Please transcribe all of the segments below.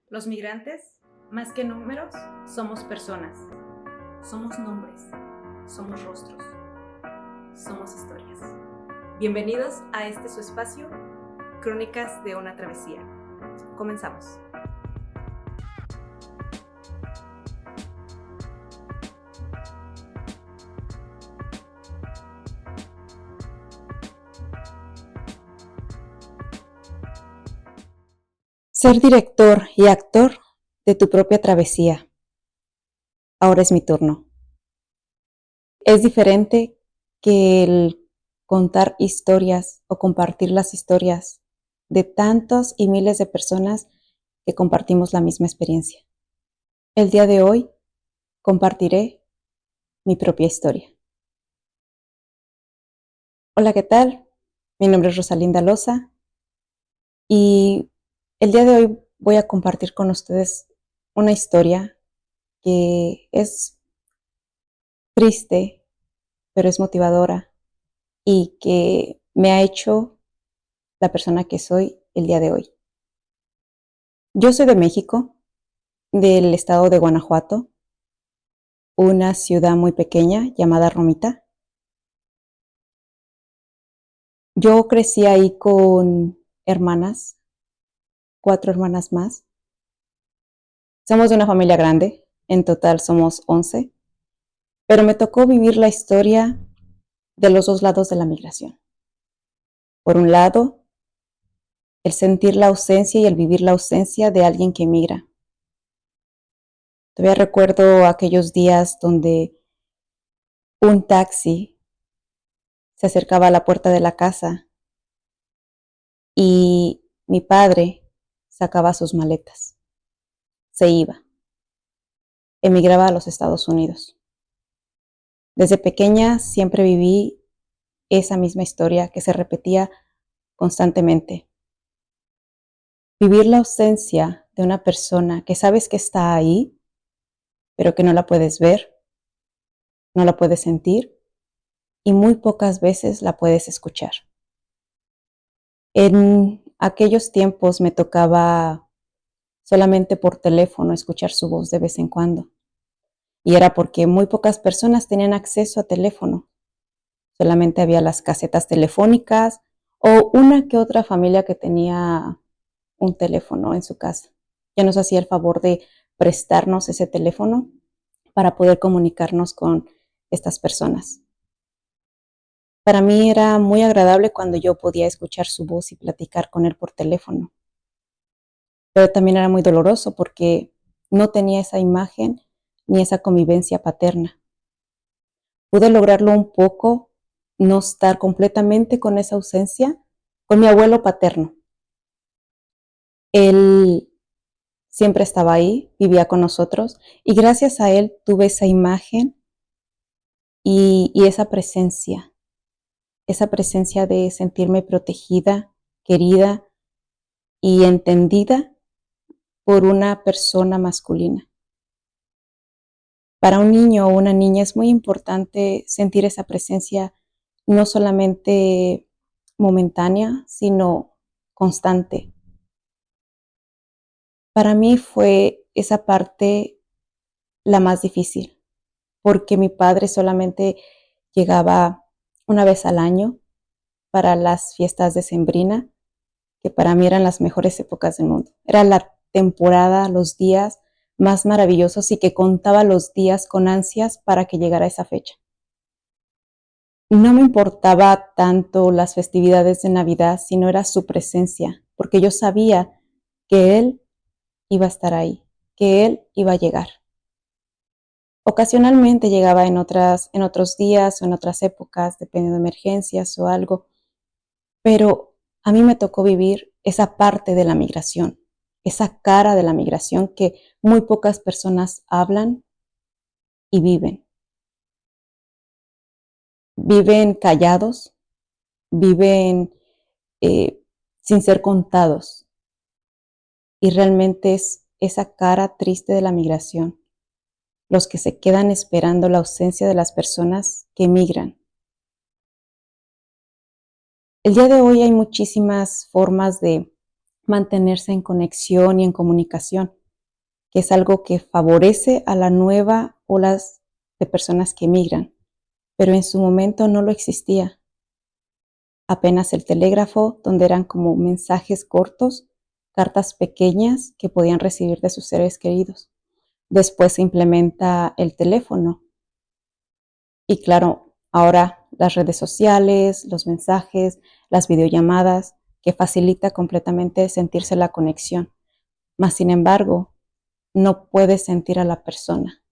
Los migrantes, más que números, somos personas. Somos nombres, somos rostros, somos historias. Bienvenidos a este su espacio, Crónicas de una Travesía. Comenzamos. Ser director y actor de tu propia travesía. Ahora es mi turno. Es diferente que el contar historias o compartir las historias de tantos y miles de personas que compartimos la misma experiencia. El día de hoy compartiré mi propia historia. Hola, ¿qué tal? Mi nombre es Rosalinda Loza y el día de hoy voy a compartir con ustedes una historia que es triste, pero es motivadora y que me ha hecho la persona que soy el día de hoy. Yo soy de México, del estado de Guanajuato, una ciudad muy pequeña llamada Romita. Yo crecí ahí con hermanas, 4 hermanas más. Somos de una familia grande, en total somos 11, pero me tocó vivir la historia de los dos lados de la migración. Por un lado, el sentir la ausencia y el vivir la ausencia de alguien que migra. Todavía recuerdo aquellos días donde un taxi se acercaba a la puerta de la casa y mi padre sacaba sus maletas, se iba, emigraba a los Estados Unidos. Desde pequeña siempre viví esa misma historia que se repetía constantemente. Vivir la ausencia de una persona que sabes que está ahí, pero que no la puedes ver, no la puedes sentir y muy pocas veces la puedes escuchar. En aquellos tiempos me tocaba solamente por teléfono escuchar su voz de vez en cuando. Y era porque muy pocas personas tenían acceso a teléfono. Solamente había las casetas telefónicas o una que otra familia que tenía un teléfono en su casa. Ya nos hacía el favor de prestarnos ese teléfono para poder comunicarnos con estas personas. Para mí era muy agradable cuando yo podía escuchar su voz y platicar con él por teléfono. Pero también era muy doloroso porque no tenía esa imagen ni esa convivencia paterna. Pude lograrlo un poco, no estar completamente con esa ausencia, con mi abuelo paterno. Él siempre estaba ahí, vivía con nosotros y gracias a él tuve esa imagen y esa presencia de sentirme protegida, querida y entendida por una persona masculina. Para un niño o una niña es muy importante sentir esa presencia no solamente momentánea, sino constante. Para mí fue esa parte la más difícil, porque mi padre solamente llegaba una vez al año para las fiestas decembrinas, que para mí eran las mejores épocas del mundo. Era la temporada, los días más maravillosos y que contaba los días con ansias para que llegara esa fecha. No me importaba tanto las festividades de Navidad, sino era su presencia, porque yo sabía que él iba a estar ahí, que él iba a llegar. Ocasionalmente llegaba en otros días o en otras épocas, dependiendo de emergencias o algo, pero a mí me tocó vivir esa parte de la migración, esa cara de la migración que muy pocas personas hablan y viven. Viven callados, viven sin ser contados. Y realmente es esa cara triste de la migración, los que se quedan esperando la ausencia de las personas que migran. El día de hoy hay muchísimas formas de mantenerse en conexión y en comunicación, que es algo que favorece a la nueva olas de personas que emigran, pero en su momento no lo existía. Apenas el telégrafo, donde eran como mensajes cortos, cartas pequeñas que podían recibir de sus seres queridos. Después se implementa el teléfono y claro, ahora las redes sociales, los mensajes, las videollamadas, que facilita completamente sentirse la conexión. Mas, sin embargo, no puedes sentir a la persona.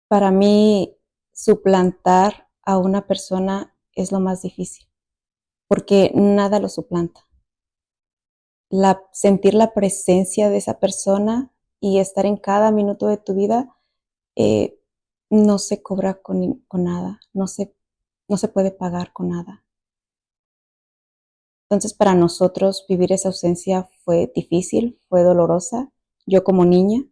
Para mí, suplantar a una persona es lo más difícil, porque nada lo suplanta. Sentir la presencia de esa persona y estar en cada minuto de tu vida eh, no se cobra con nada, no se puede pagar con nada. Entonces, para nosotros vivir esa ausencia fue difícil, fue dolorosa. Yo como niña,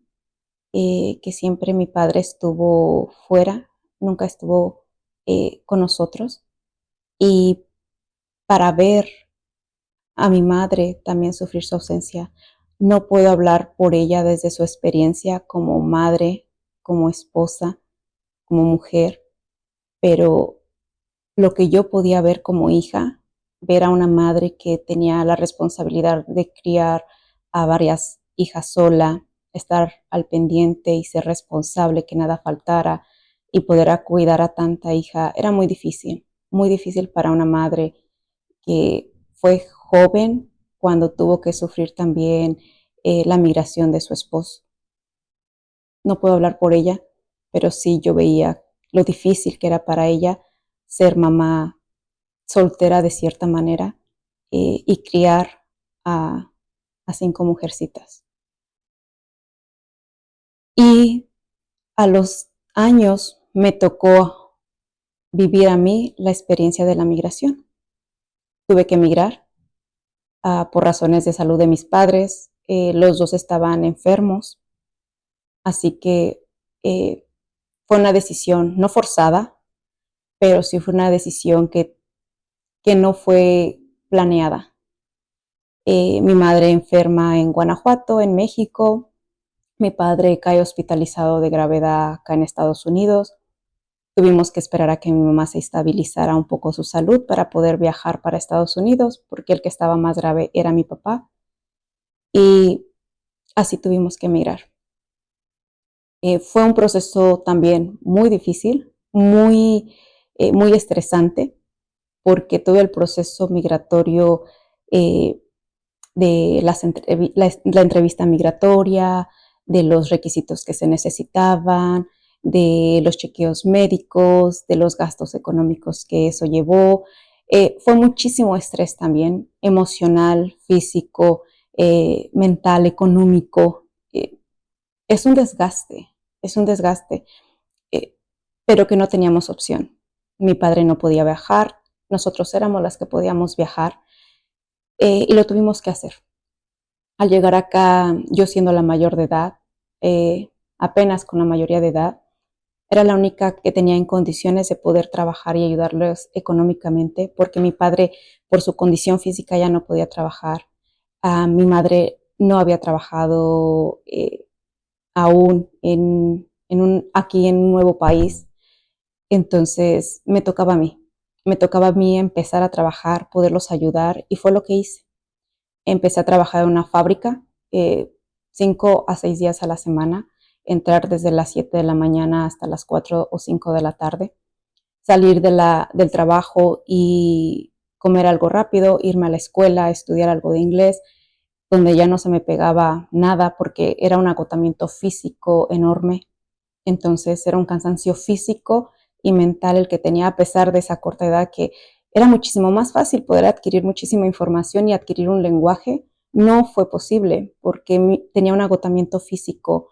que siempre mi padre estuvo fuera, nunca estuvo con nosotros. Y para ver a mi madre también sufrir su ausencia, no puedo hablar por ella desde su experiencia como madre, como esposa, como mujer, pero lo que yo podía ver como hija, ver a una madre que tenía la responsabilidad de criar a varias hijas sola, estar al pendiente y ser responsable, que nada faltara y poder cuidar a tanta hija, era muy difícil para una madre que fue joven cuando tuvo que sufrir también la migración de su esposo. No puedo hablar por ella, pero sí yo veía lo difícil que era para ella ser mamá soltera de cierta manera y criar a 5 mujercitas. Y a los años me tocó vivir a mí la experiencia de la migración. Tuve que emigrar por razones de salud de mis padres. Los dos estaban enfermos, así que fue una decisión no forzada, pero sí fue una decisión que no fue planeada. Mi madre enferma en Guanajuato, en México. Mi padre cae hospitalizado de gravedad acá en Estados Unidos. Tuvimos que esperar a que mi mamá se estabilizara un poco su salud para poder viajar para Estados Unidos, porque el que estaba más grave era mi papá. Y así tuvimos que emigrar. Fue un proceso también muy difícil, muy estresante, porque todo el proceso migratorio de la entrevista migratoria, de los requisitos que se necesitaban, de los chequeos médicos, de los gastos económicos que eso llevó. Fue muchísimo estrés también, emocional, físico, mental, económico. Es un desgaste, eh, pero que no teníamos opción. Mi padre no podía viajar, nosotros éramos las que podíamos viajar y lo tuvimos que hacer. Al llegar acá, yo siendo la mayor de edad, apenas con la mayoría de edad, era la única que tenía en condiciones de poder trabajar y ayudarles económicamente, porque mi padre, por su condición física, ya no podía trabajar. Mi madre no había trabajado aún aquí en un nuevo país. Entonces me tocaba a mí empezar a trabajar, poderlos ayudar y fue lo que hice. Empecé a trabajar en una fábrica 5 a 6 días a la semana, entrar desde las 7 de la mañana hasta las 4 o 5 de la tarde, salir del trabajo y comer algo rápido, irme a la escuela, estudiar algo de inglés, donde ya no se me pegaba nada porque era un agotamiento físico enorme. Entonces era un cansancio físico y mental el que tenía a pesar de esa corta edad, que era muchísimo más fácil poder adquirir muchísima información y adquirir un lenguaje. No fue posible porque tenía un agotamiento físico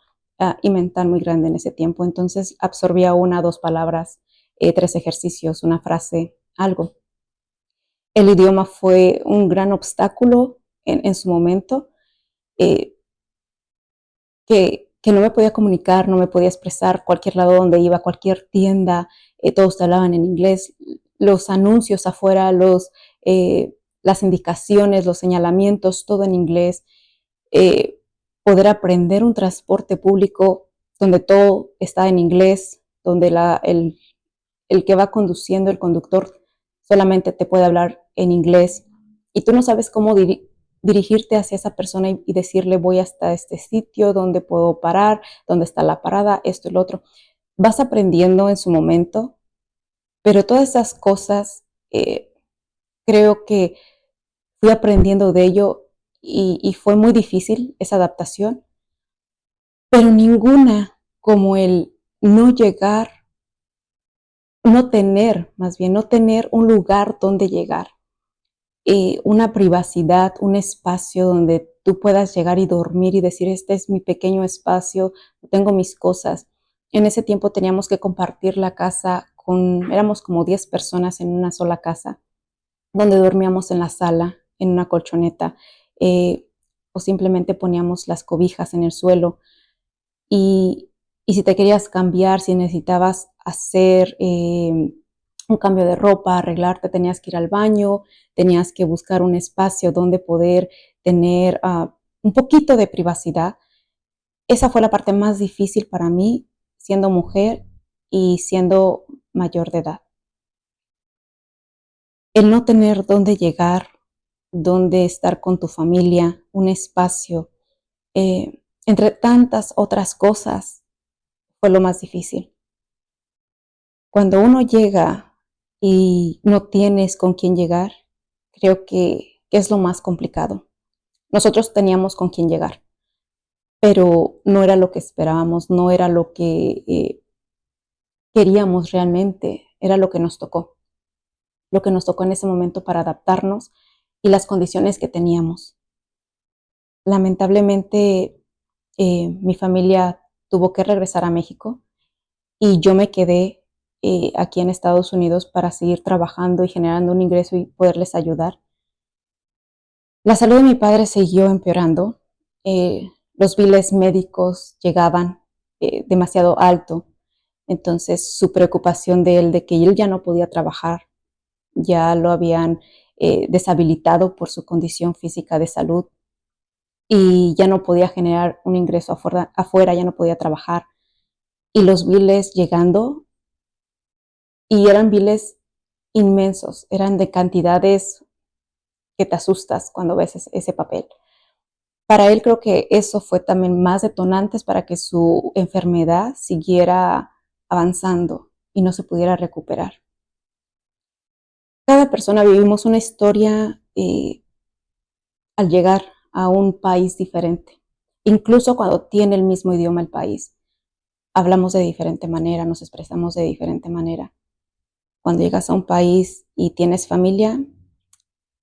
y mental muy grande en ese tiempo. Entonces absorbía 1 o 2 palabras, 3 ejercicios, una frase, algo. El idioma fue un gran obstáculo en su momento, eh, que no me podía comunicar, no me podía expresar, cualquier lado donde iba, cualquier tienda, todos te hablaban en inglés, los anuncios afuera, las indicaciones, los señalamientos, todo en inglés, poder aprender un transporte público donde todo está en inglés, donde el que va conduciendo, el conductor, solamente te puede hablar en inglés y tú no sabes cómo dirigirte hacia esa persona y decirle voy hasta este sitio, donde puedo parar, dónde está la parada, esto y lo otro. Vas aprendiendo en su momento, pero todas esas cosas creo que fui aprendiendo de ello y fue muy difícil esa adaptación, pero ninguna como el no llegar, no tener un lugar donde llegar, una privacidad, un espacio donde tú puedas llegar y dormir y decir, este es mi pequeño espacio, tengo mis cosas. En ese tiempo teníamos que compartir la casa éramos como 10 personas en una sola casa, donde dormíamos en la sala, en una colchoneta, o simplemente poníamos las cobijas en el suelo. Y si te querías cambiar, si necesitabas hacer un cambio de ropa, arreglarte, tenías que ir al baño, tenías que buscar un espacio donde poder tener un poquito de privacidad. Esa fue la parte más difícil para mí, siendo mujer y siendo mayor de edad. El no tener dónde llegar, dónde estar con tu familia, un espacio, entre tantas otras cosas, fue lo más difícil. Cuando uno llega y no tienes con quién llegar, creo que es lo más complicado. Nosotros teníamos con quién llegar, pero no era lo que esperábamos, no era lo que queríamos realmente, era lo que nos tocó en ese momento para adaptarnos y las condiciones que teníamos. Lamentablemente, mi familia tuvo que regresar a México y yo me quedé aquí en Estados Unidos para seguir trabajando y generando un ingreso y poderles ayudar. La salud de mi padre siguió empeorando. Los biles médicos llegaban demasiado alto. Entonces, su preocupación de él, de que él ya no podía trabajar, ya lo habían deshabilitado por su condición física de salud y ya no podía generar un ingreso afuera, ya no podía trabajar. Y los biles llegando, y eran biles inmensos, eran de cantidades que te asustas cuando ves ese papel. Para él creo que eso fue también más detonantes para que su enfermedad siguiera avanzando y no se pudiera recuperar. Cada persona vivimos una historia al llegar a un país diferente, incluso cuando tiene el mismo idioma el país. Hablamos de diferente manera, nos expresamos de diferente manera. Cuando llegas a un país y tienes familia,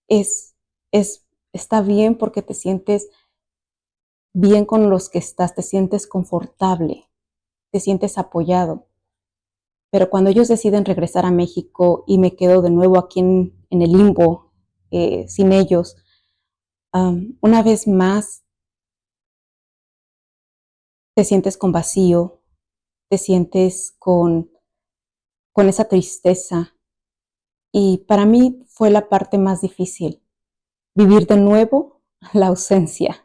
está bien porque te sientes bien con los que estás, te sientes confortable, te sientes apoyado. Pero cuando ellos deciden regresar a México y me quedo de nuevo aquí en el limbo, sin ellos, una vez más te sientes con vacío, te sientes con esa tristeza. Y para mí fue la parte más difícil, vivir de nuevo la ausencia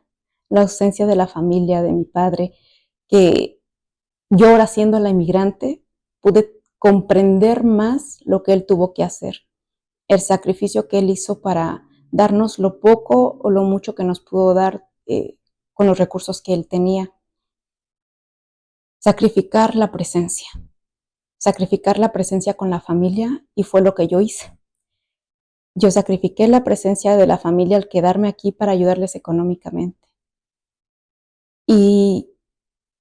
de la familia, de mi padre, que yo ahora siendo la inmigrante pude comprender más lo que él tuvo que hacer, el sacrificio que él hizo para darnos lo poco o lo mucho que nos pudo dar con los recursos que él tenía. Sacrificar la presencia con la familia, y fue lo que yo hice. Yo sacrifiqué la presencia de la familia al quedarme aquí para ayudarles económicamente. Y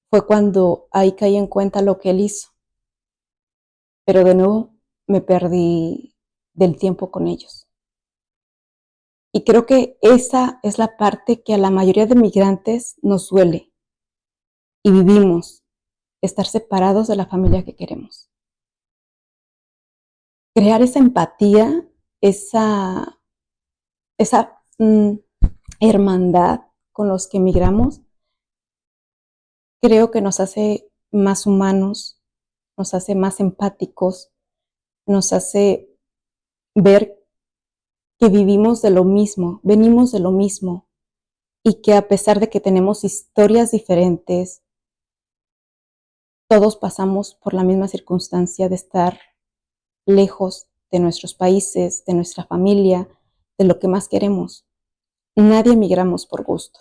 fue cuando ahí caí en cuenta lo que él hizo. Pero de nuevo me perdí del tiempo con ellos. Y creo que esa es la parte que a la mayoría de migrantes nos duele y vivimos, estar separados de la familia que queremos. Crear esa empatía, esa hermandad con los que emigramos, creo que nos hace más humanos, nos hace más empáticos, nos hace ver que vivimos de lo mismo, venimos de lo mismo, y que a pesar de que tenemos historias diferentes, todos pasamos por la misma circunstancia de estar lejos de nuestros países, de nuestra familia, de lo que más queremos. Nadie emigramos por gusto.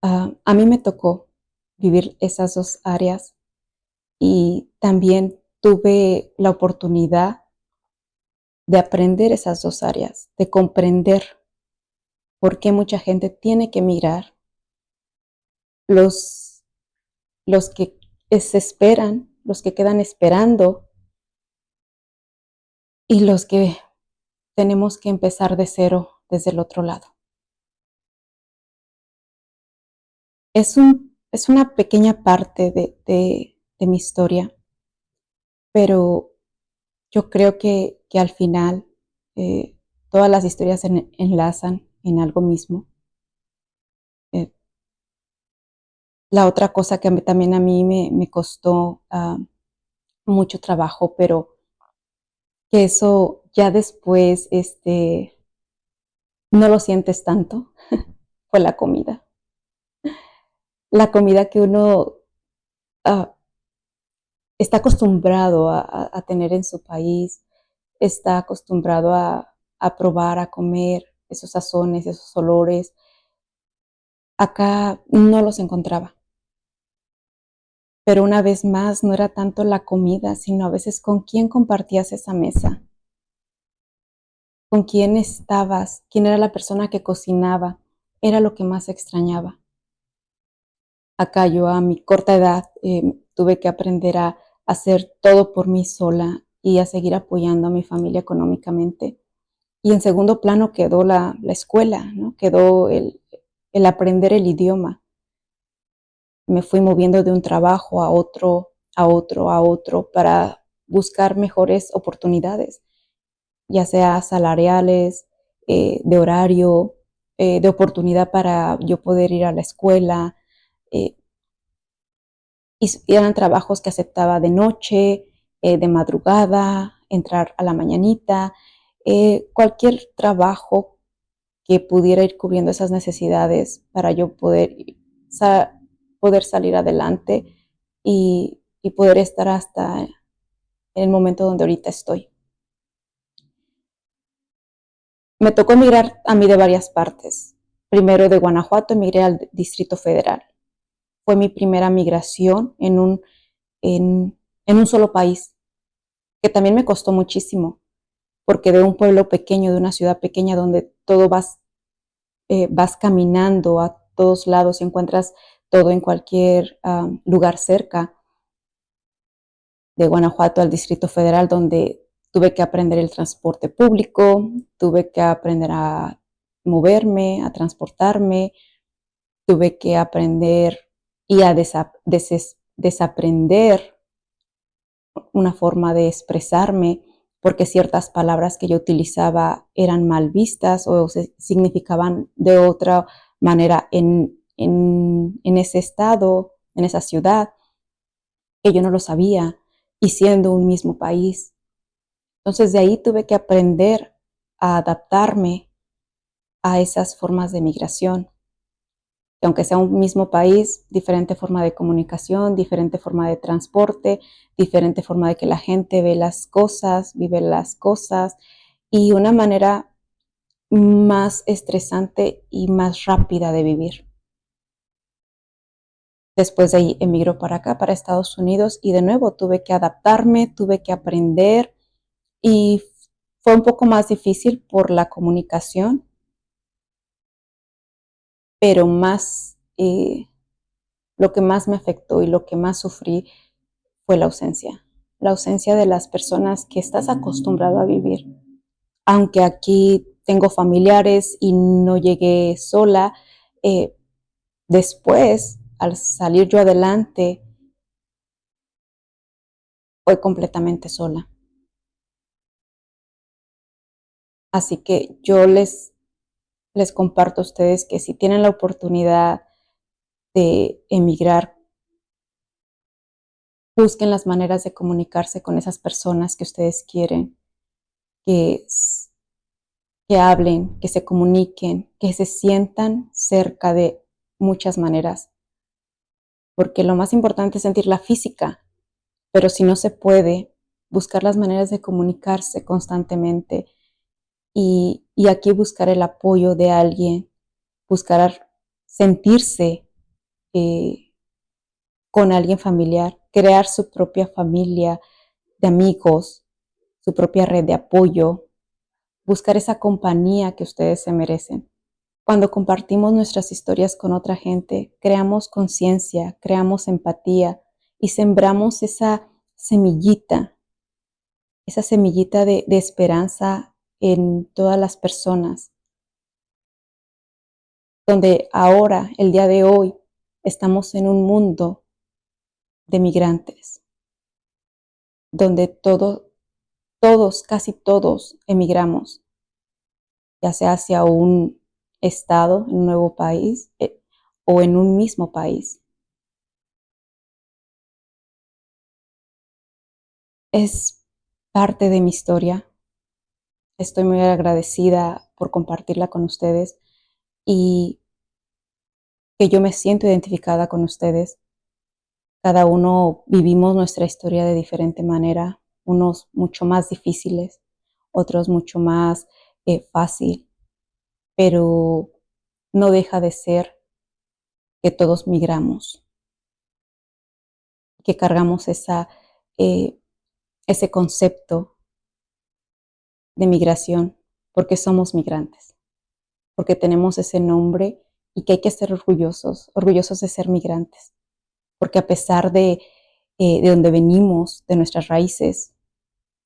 A mí me tocó vivir esas dos áreas y también tuve la oportunidad de aprender esas dos áreas, de comprender por qué mucha gente tiene que emigrar, los, los que se esperan, los que quedan esperando y los que tenemos que empezar de cero desde el otro lado. Es una pequeña parte de mi historia, pero yo creo que al final todas las historias se enlazan en algo mismo. Eh, la otra cosa que también a mí me costó mucho trabajo, pero que eso ya después no lo sientes tanto, fue la comida. La comida que uno uh, está acostumbrado a tener en su país, está acostumbrado a probar, a comer esos sazones, esos olores. Acá no los encontraba. Pero una vez más, no era tanto la comida, sino a veces con quién compartías esa mesa, con quién estabas, quién era la persona que cocinaba, era lo que más extrañaba. Acá yo a mi corta edad tuve que aprender a hacer todo por mí sola y a seguir apoyando a mi familia económicamente. Y en segundo plano quedó la escuela, ¿no? Quedó el aprender el idioma. Me fui moviendo de un trabajo a otro, a otro, a otro para buscar mejores oportunidades, ya sea salariales, de horario, de oportunidad para yo poder ir a la escuela. Eh, y eran trabajos que aceptaba de noche, de madrugada, entrar a la mañanita, cualquier trabajo que pudiera ir cubriendo esas necesidades para yo poder salir adelante y poder estar hasta en el momento donde ahorita estoy. Me tocó emigrar a mí de varias partes. Primero de Guanajuato emigré al Distrito Federal. Fue mi primera migración en un solo país, que también me costó muchísimo, porque de un pueblo pequeño, de una ciudad pequeña donde todo vas caminando a todos lados, encuentras todo en cualquier lugar cerca, de Guanajuato al Distrito Federal, donde tuve que aprender el transporte público, tuve que aprender a moverme, a transportarme, tuve que aprender y a desaprender una forma de expresarme, porque ciertas palabras que yo utilizaba eran mal vistas o significaban de otra manera en ese estado, en esa ciudad, que yo no lo sabía, y siendo un mismo país. Entonces de ahí tuve que aprender a adaptarme a esas formas de migración. Que aunque sea un mismo país, diferente forma de comunicación, diferente forma de transporte, diferente forma de que la gente ve las cosas, vive las cosas, y una manera más estresante y más rápida de vivir. Después de ahí emigró para acá, para Estados Unidos, y de nuevo tuve que adaptarme, tuve que aprender, y fue un poco más difícil por la comunicación, pero lo que más me afectó y lo que más sufrí fue la ausencia de las personas que estás acostumbrado a vivir. Aunque aquí tengo familiares y no llegué sola, después, al salir yo adelante, fue completamente sola. Así que yo les comparto a ustedes que si tienen la oportunidad de emigrar, busquen las maneras de comunicarse con esas personas que ustedes quieren, que, que hablen, que se comuniquen, que se sientan cerca de muchas maneras. Porque lo más importante es sentir la física, pero si no se puede, buscar las maneras de comunicarse constantemente y aquí buscar el apoyo de alguien, buscar sentirse con alguien familiar, crear su propia familia de amigos, su propia red de apoyo, buscar esa compañía que ustedes se merecen. Cuando compartimos nuestras historias con otra gente, creamos conciencia, creamos empatía y sembramos esa semillita de esperanza en todas las personas, donde ahora, el día de hoy, estamos en un mundo de migrantes, donde todos, casi todos emigramos, ya sea hacia un estado, un nuevo país o en un mismo país. Es parte de mi historia. Estoy muy agradecida por compartirla con ustedes y que yo me siento identificada con ustedes. Cada uno vivimos nuestra historia de diferente manera, unos mucho más difíciles, otros mucho más fácil, pero no deja de ser que todos migramos, que cargamos ese concepto de migración porque somos migrantes, porque tenemos ese nombre y que hay que ser orgullosos de ser migrantes, porque a pesar de donde venimos, de nuestras raíces,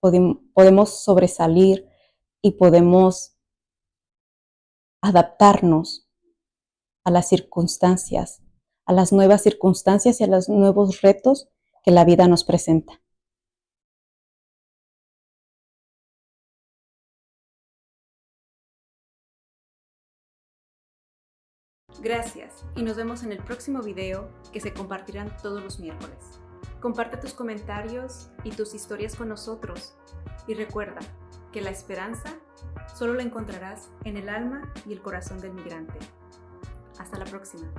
podemos sobresalir y podemos adaptarnos a las circunstancias, a las nuevas circunstancias y a los nuevos retos que la vida nos presenta. Gracias y nos vemos en el próximo video que se compartirán todos los miércoles. Comparte tus comentarios y tus historias con nosotros y recuerda que la esperanza solo la encontrarás en el alma y el corazón del migrante. Hasta la próxima.